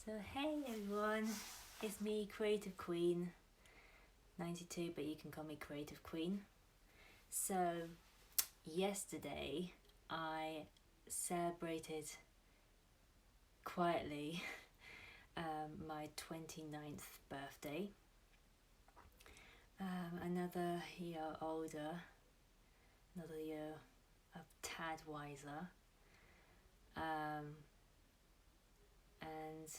So hey everyone, it's me, Creative Queen 92, but you can call me Creative Queen. So yesterday I celebrated quietly my 29th birthday. Another year older, another year a tad wiser. And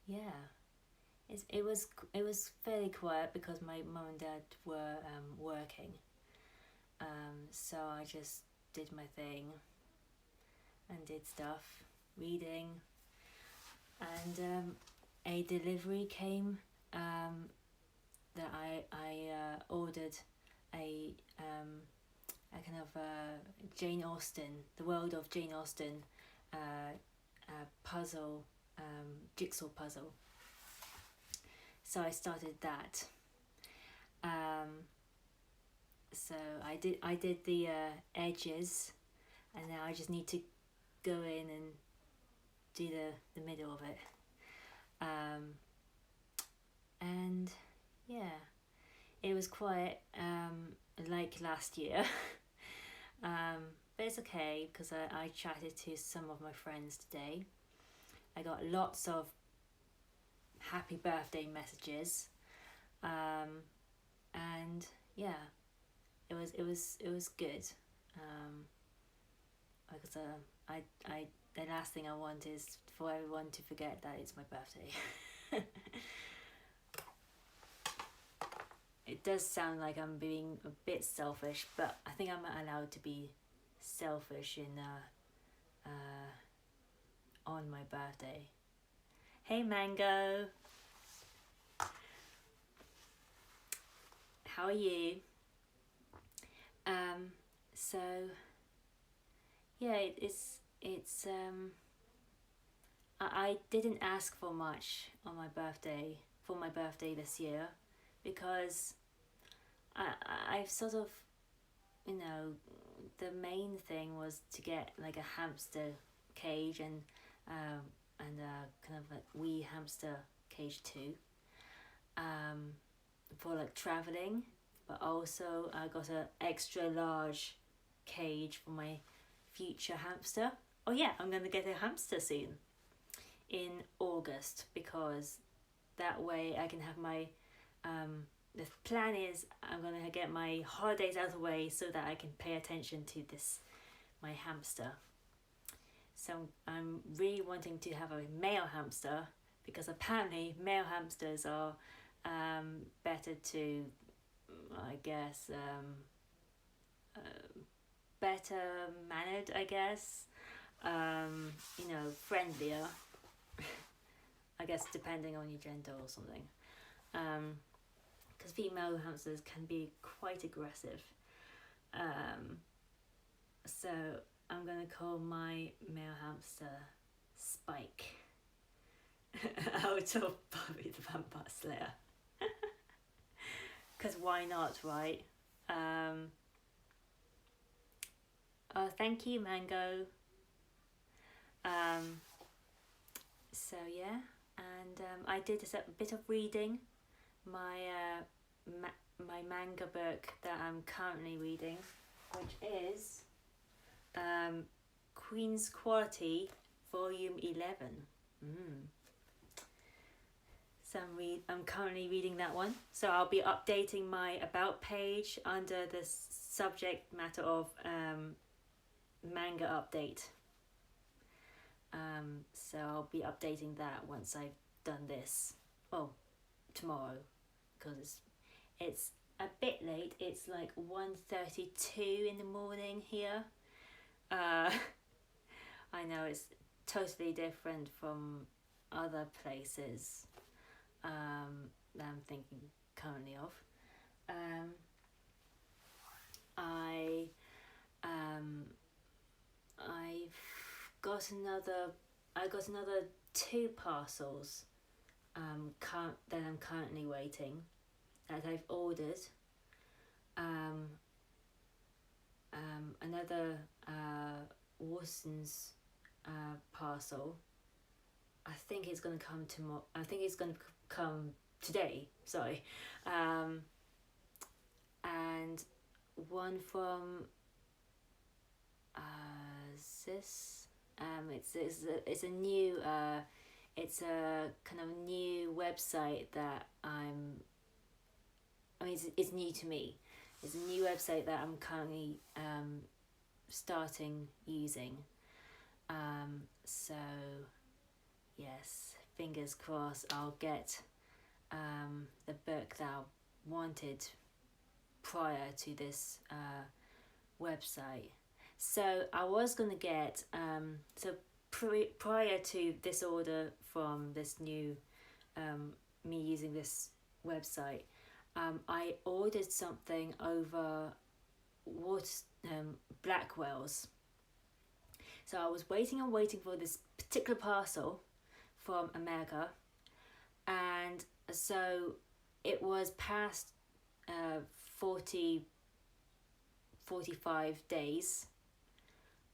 yeah, it was fairly quiet because my mum and dad were working. So I just did my thing and did stuff, reading, and a delivery came that I ordered a kind of Jane Austen, the world of Jane Austen puzzle, jigsaw puzzle. So I started that. So I did the edges, and now I just need to go in and do the middle of it. And yeah, it was quiet like last year. But it's okay because I chatted to some of my friends today. I got lots of happy birthday messages, and yeah, it was good. Because I the last thing I want is for everyone to forget that it's my birthday. It does sound like I'm being a bit selfish, but I think I'm allowed to be selfish in on my birthday. Hey Mango, how are you? So yeah, it's I didn't ask for much on my birthday for my birthday this year, because I've sort of, the main thing was to get like a hamster cage and kind of like wee hamster cage too, for like traveling, but also I got an extra large cage for my future hamster. Oh yeah, I'm gonna get a hamster soon in August, because that way I can have my the plan is I'm gonna get my holidays out of the way so that I can pay attention to this, my hamster. So I'm really wanting to have a male hamster, because apparently male hamsters are better to, I guess, better mannered, I guess, friendlier. I guess depending on your gender or something. Because female hamsters can be quite aggressive. So I'm gonna call my male hamster Spike out of Buffy the Vampire Slayer. Because why not, right? Thank you, Mango. So yeah, and I did a bit of reading. My manga book that I'm currently reading, which is Queen's Quality, Volume 11. So I'm currently reading that one. So I'll be updating my about page under the subject matter of manga update. So I'll be updating that once I've done this. Well, tomorrow, because it's a bit late. It's like 1:32 in the morning here. I know it's totally different from other places that I'm thinking currently of. I got another 2 parcels that I'm currently waiting, that I've ordered. Another Watson's parcel I think it's gonna come tomorrow. I think it's gonna come today. Sorry, and one from Sis. It's a new it's a kind of new website that it's new to me. It's a new website that I'm currently starting using. So yes, fingers crossed I'll get the book that I wanted prior to this website. So I was gonna get prior to this order from this new me using this website, I ordered something over Blackwell's. So I was waiting for this particular parcel from America, and so it was past 45 days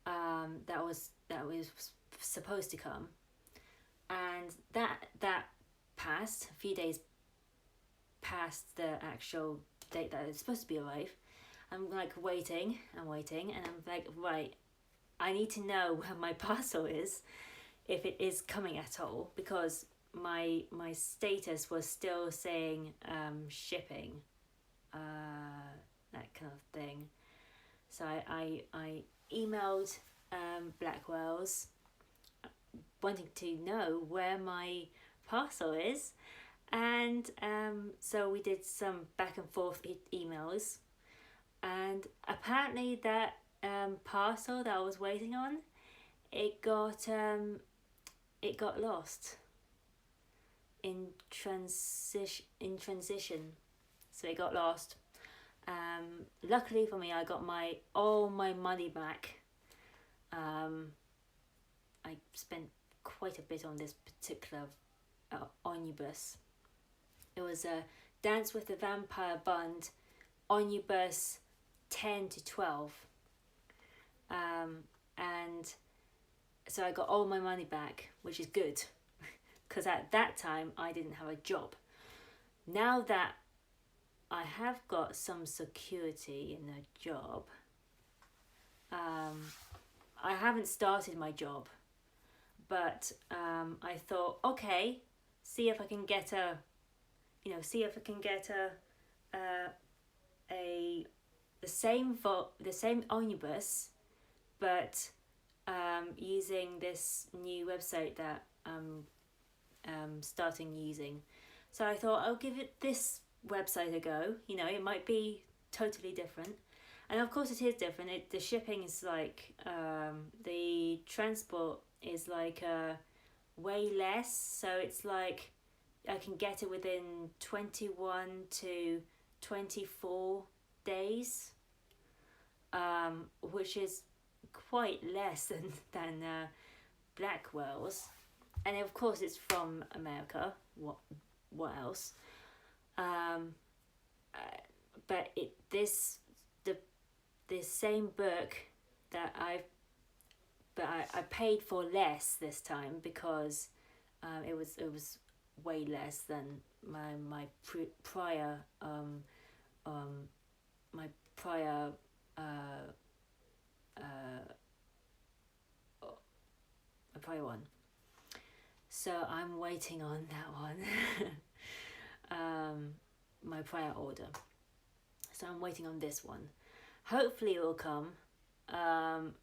that was supposed to come, and that passed a few days past the actual date that it's supposed to be arrived. I'm like waiting, and I'm like, right, I need to know where my parcel is, if it is coming at all, because my status was still saying shipping, that kind of thing. So I emailed Blackwell's wanting to know where my parcel is, and so we did some back and forth emails, and apparently that parcel that I was waiting on, it got lost in transition, so it got lost. Luckily for me, I got all my money back. I spent quite a bit on this particular omnibus. It was a Dance with the Vampire Bund omnibus 10 to 12. And so I got all my money back, which is good, because at that time I didn't have a job. Now that I have got some security in a job, I haven't started my job, but I thought, okay, see if I can get the same omnibus, but using this new website that I'm starting using. So I thought I'll give it this website a go. It might be totally different, and of course it is different. The shipping is like the transport is like way less, so it's like I can get it within 21 to 24 days, which is quite less than Blackwell's, and of course it's from America. What else? But the same book that I paid for less this time, because it was way less than my prior one. So I'm waiting on that one. My prior order. So I'm waiting on this one. Hopefully it will come. I'm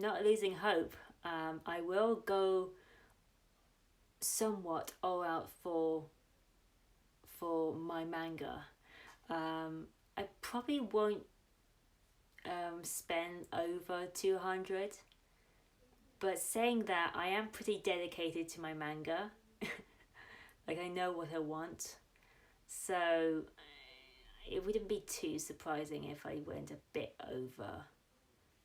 not losing hope. I will go somewhat all out for my manga. I probably won't spend over 200, but saying that, I am pretty dedicated to my manga. Like, I know what I want, so it wouldn't be too surprising if I went a bit over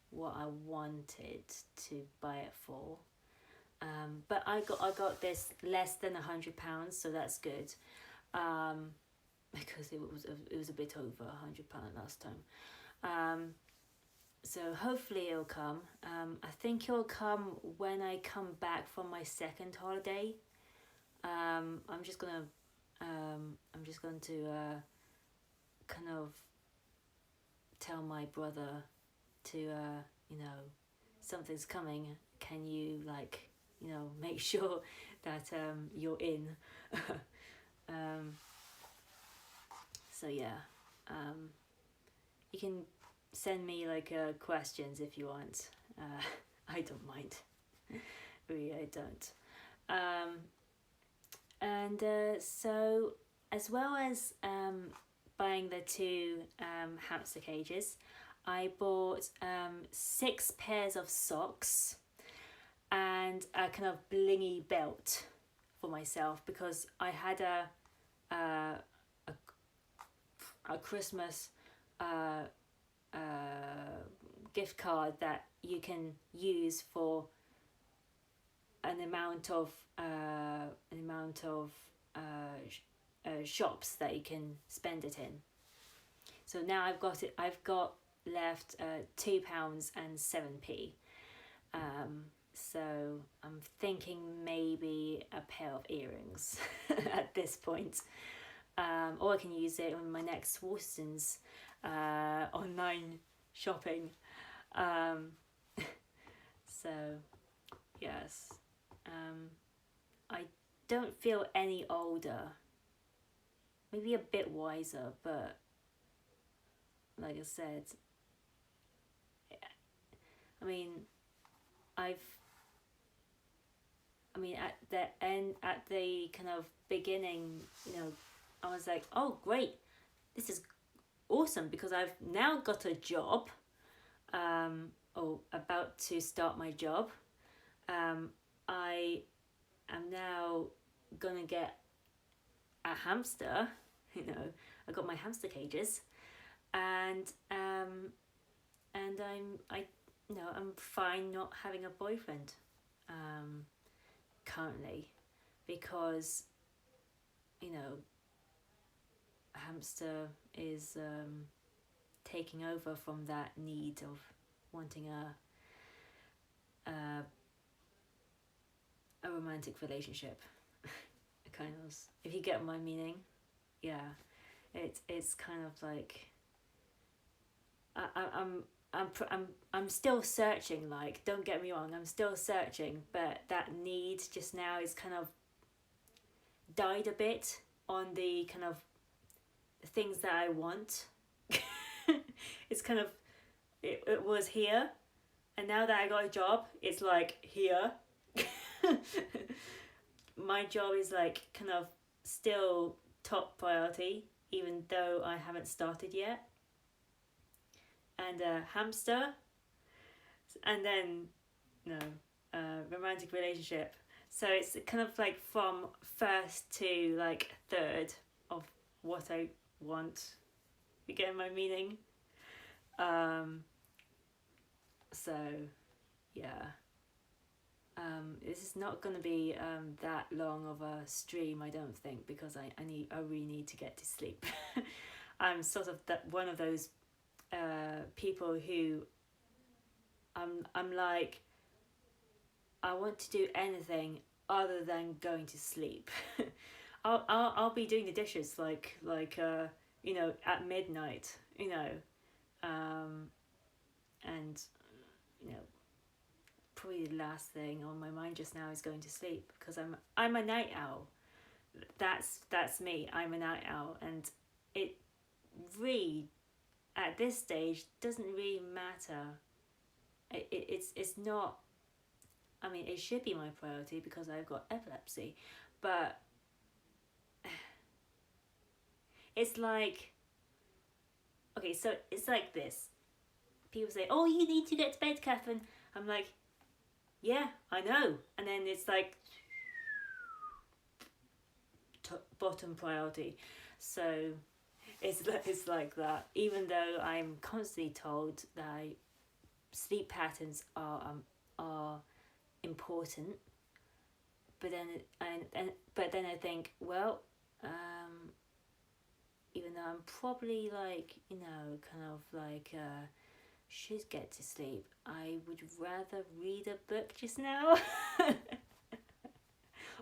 what I wanted to buy it for. But I got this less than £100, so that's good. Because it was a bit over £100 last time. So hopefully it'll come. I think it'll come when I come back from my second holiday. I'm just going to kind of tell my brother to something's coming. Can you make sure that you're in. So yeah, you can send me questions if you want. I don't mind. Really, I don't. And so as well as buying the 2 hamster cages, I bought 6 pairs of socks and a kind of blingy belt for myself, because I had a Christmas gift card that you can use for an amount of shops that you can spend it in. So now I've got left £2.07. So I'm thinking maybe a pair of earrings at this point. Or I can use it on my next Waterstones online shopping. So yes, I don't feel any older. Maybe a bit wiser, but like I said, at the kind of beginning, I was like, oh great, this is awesome, because I've now got a job, or about to start my job. I am now gonna get a hamster. I got my hamster cages, and I'm fine not having a boyfriend currently, because a hamster is taking over from that need of wanting a romantic relationship. Kind of, if you get my meaning. Yeah, it's kind of like I'm still searching. Like, don't get me wrong, I'm still searching, but that need just now is kind of died a bit on the kind of things that I want. It's kind of it was here, and now that I got a job, it's like here. My job is like kind of still top priority, even though I haven't started yet. And a hamster, and then romantic relationship. So it's kind of like from first to like third of what I want. You get my meaning? So yeah. This is not going to be that long of a stream, I don't think, because I really need to get to sleep. I'm sort of one of those people who I'm like, I want to do anything other than going to sleep. I'll be doing the dishes like at midnight, and probably the last thing on my mind just now is going to sleep, because I'm a night owl. That's me. I'm a night owl, and it really, at this stage, doesn't really matter. It's not. I mean, it should be my priority because I've got epilepsy, but it's like, okay, so it's like this. People say, "Oh, you need to get to bed, Catherine." I'm like, yeah, I know. And then it's like bottom priority. So it's like that. Even though I'm constantly told that sleep patterns are important, but then I think, well, even though I'm probably like kind of like should get to sleep. I would rather read a book just now,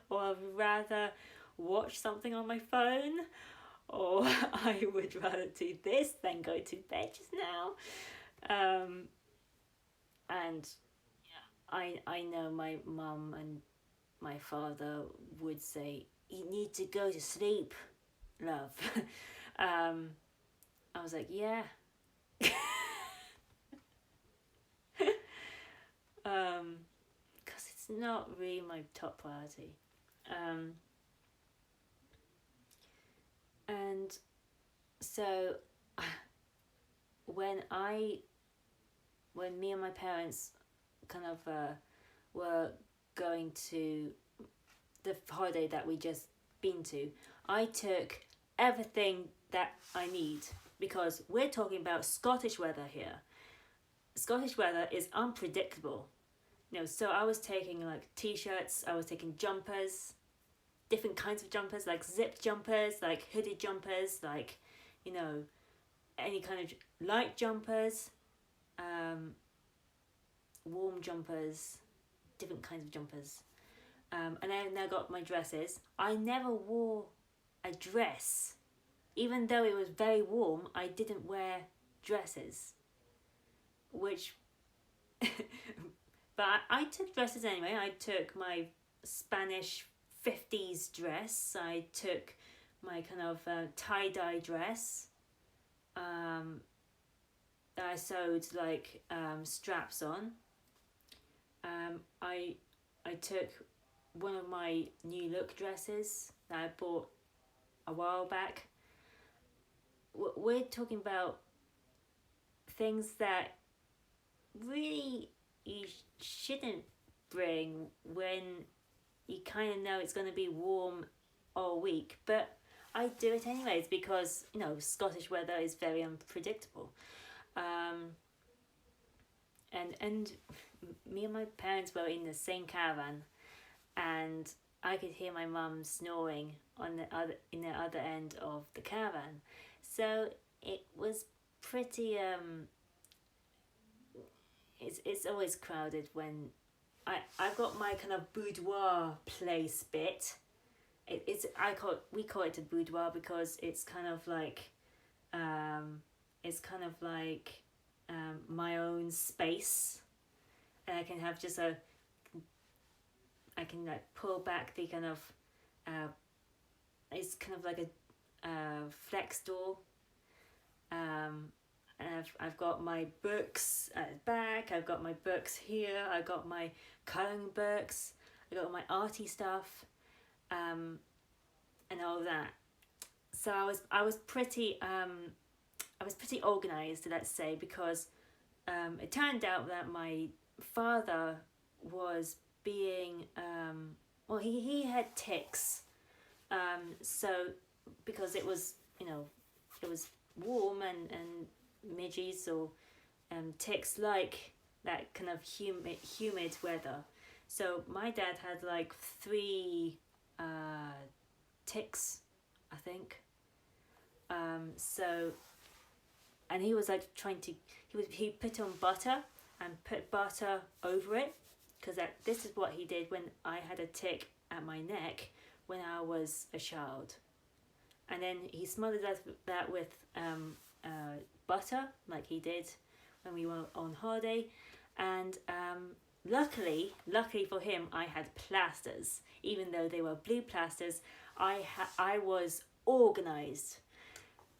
or I'd rather watch something on my phone, or I would rather do this than go to bed just now. And I know my mum and my father would say, you need to go to sleep, love. I was like, yeah. Because it's not really my top priority. And so when me and my parents kind of were going to the holiday that we just been to, I took everything that I need, because we're talking about Scottish weather here. Scottish weather is unpredictable. So I was taking like t-shirts, I was taking jumpers, different kinds of jumpers, like zip jumpers, like hooded jumpers, like, any kind of light jumpers, warm jumpers, different kinds of jumpers. And then I got my dresses. I never wore a dress. Even though it was very warm, I didn't wear dresses. But I took dresses anyway. I took my Spanish 50s dress. I took my kind of tie-dye dress. That I sewed like straps on. I took one of my new look dresses that I bought a while back. We're talking about things that really you shouldn't bring when you kind of know it's going to be warm all week, but I do it anyways because Scottish weather is very unpredictable. And me and my parents were in the same caravan, and I could hear my mum snoring in the other end of the caravan. So it was pretty it's always crowded when I've got my kind of boudoir place bit. We call it a boudoir because it's kind of like my own space, and I can have just I can like pull back the kind of it's kind of like a flex door. And I've got my books at the back, I've got my books here, I've got my colouring books, I got my arty stuff, and all of that. So I was pretty organised, let's say, because it turned out that my father was being he had tics, so because it was warm and midges or ticks like that kind of humid weather. So my dad had like 3 ticks, I think. So, and he was like he put on butter and put butter over it, because this is what he did when I had a tick at my neck when I was a child. And then he smothered that with butter, like he did when we were on holiday. And luckily for him, I had plasters. Even though they were blue plasters, I was organised.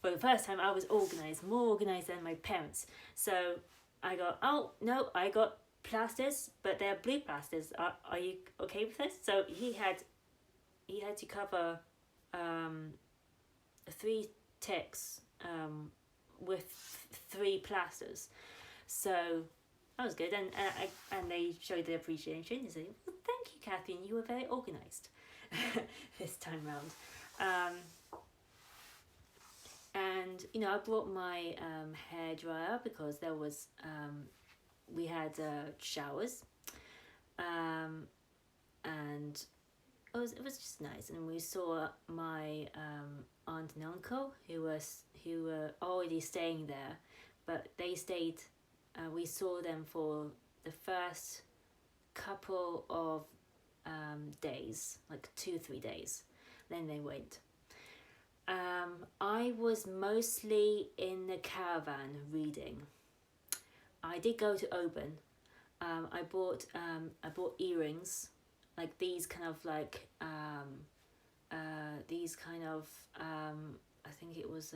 For the first time, I was organised, more organised than my parents. So I got plasters, but they're blue plasters. Are you okay with this? So he had to cover 3 ticks with 3 plasters. So that was good, and they showed their appreciation. They said, well, "Thank you, Catherine. You were very organised this time round." And I brought my hair dryer because there was we had showers, and it was just nice. And we saw my aunt and uncle who were already staying there, but they stayed we saw them for the first couple of days, like 2-3 days. Then they went. I was mostly in the caravan reading. I did go to Oban. I bought earrings, like these kind of like I think it was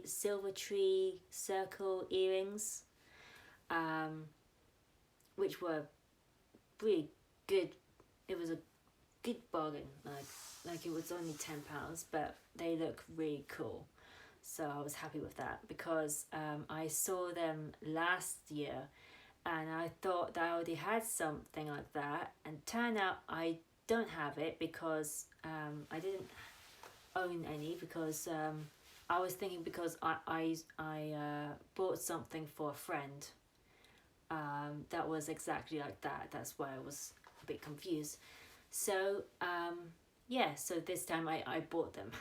silver tree circle earrings, which were really good. It was a good bargain. Like it was only £10, but they look really cool. So I was happy with that because I saw them last year, and I thought that I already had something like that, and turned out I don't have it because I didn't own any, because I was thinking because I bought something for a friend that was exactly like that. That's why I was a bit confused. So so this time I bought them.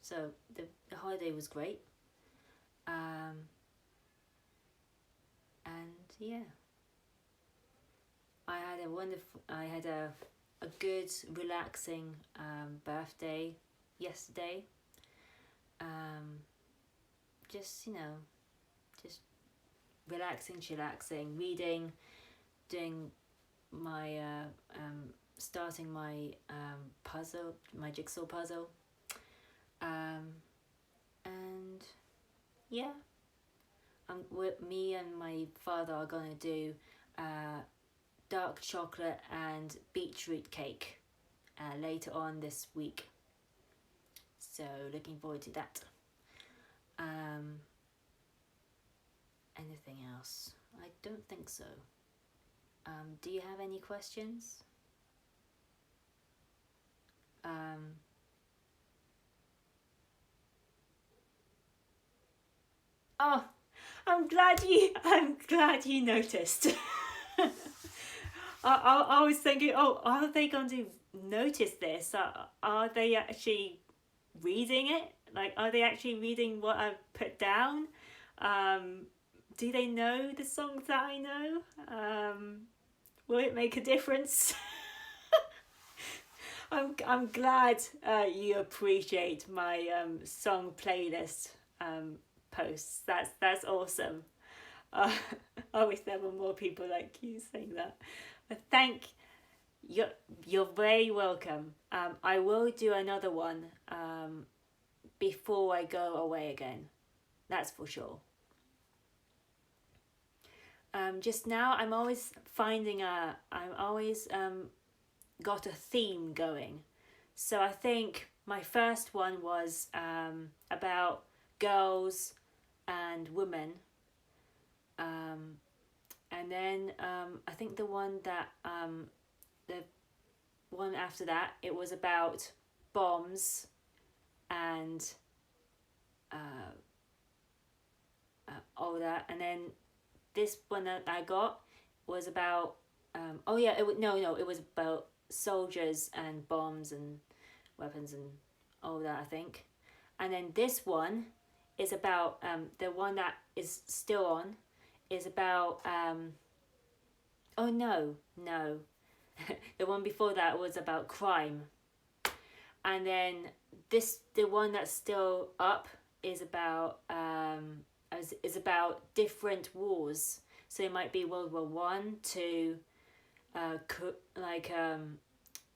So the holiday was great. I had a good relaxing birthday yesterday. Just relaxing, chillaxing, reading, doing my starting my puzzle, my jigsaw puzzle, and me and my father are gonna do dark chocolate and beetroot cake later on this week. So looking forward to that. Anything else? I don't think so. Do you have any questions? Oh, I'm glad you noticed. I was thinking, oh, are they going to notice this? Are they actually reading it? Like, are they actually reading what I've put down? Do they know the songs that I know? Will it make a difference? I'm glad you appreciate my song playlist posts. That's awesome. I wish there were more people like you saying that. But you're very welcome. I will do another one before I go away again. That's for sure. Just now I'm always got a theme going. So I think my first one was about girls and women. And then I think the one after that, it was about bombs and all that. And then this one that I got was about it was about soldiers and bombs and weapons and all that, I think. And then this one is about the one that is still on is about the one before that was about crime. And then the one that's still up is about different wars. So it might be World War One, two,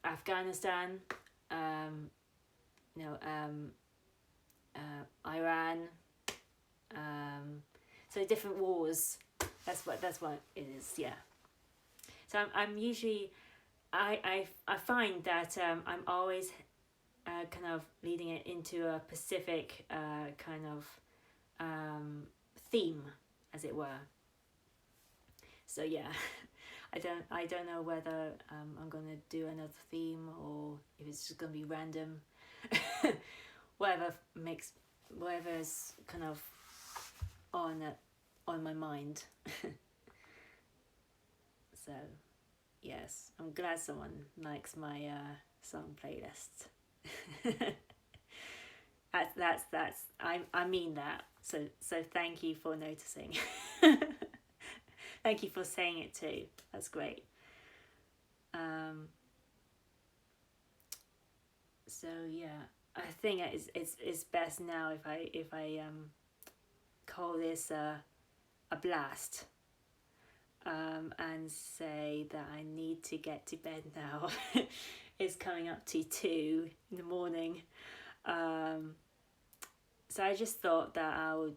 Afghanistan, Iran, so different wars. That's what it is. Yeah. So I'm usually I find that I'm always kind of leading it into a specific kind of theme, as it were. So yeah. I don't know whether I'm gonna do another theme or if it's just gonna be random. whatever's kind of on my mind. So yes, I'm glad someone likes my song playlist. That's I mean that. So thank you for noticing. Thank you for saying it too. That's great. So yeah, I think it's best now if I call this a blast, and say that I need to get to bed now. It's coming up to 2 in the morning. So I just thought that I would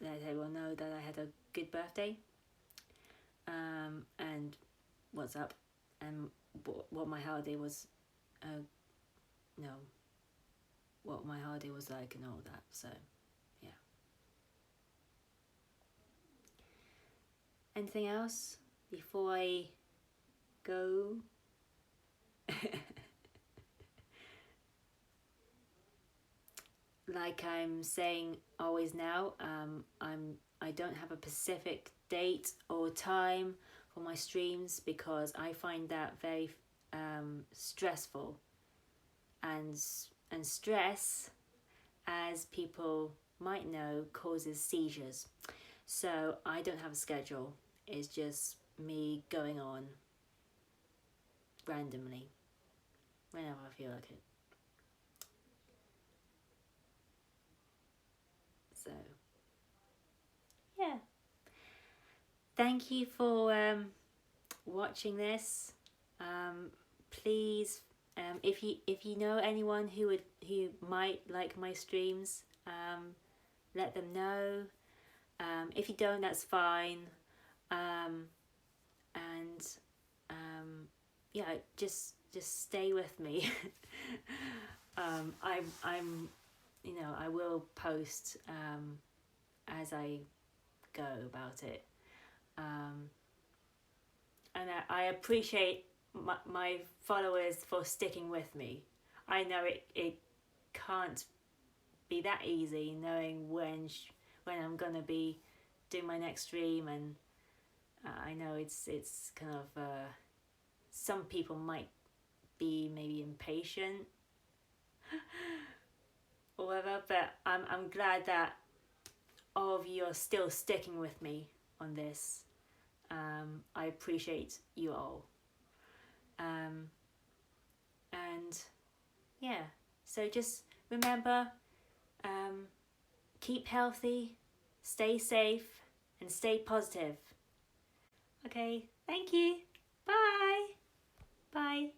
let everyone know that I had a good birthday, and what's up, and what my holiday was, no, what my holiday was like and all that. So yeah. Anything else before I go? Like I'm saying always now, I don't have a specific date or time for my streams because I find that very stressful, and stress, as people might know, causes seizures. So I don't have a schedule. It's just me going on randomly whenever I feel like it. So yeah, thank you for watching this. Please, if you know anyone who might like my streams, let them know. If you don't, that's fine. And yeah, just stay with me. I'm I will post as I go about it. And I appreciate my followers for sticking with me. I know it can't be that easy knowing when I'm gonna be doing my next stream, and I know it's kind of some people might be maybe impatient or whatever, but I'm glad that all of you are still sticking with me on this. I appreciate you all. And yeah, so just remember, keep healthy, stay safe, and stay positive. Okay, thank you. Bye. Bye.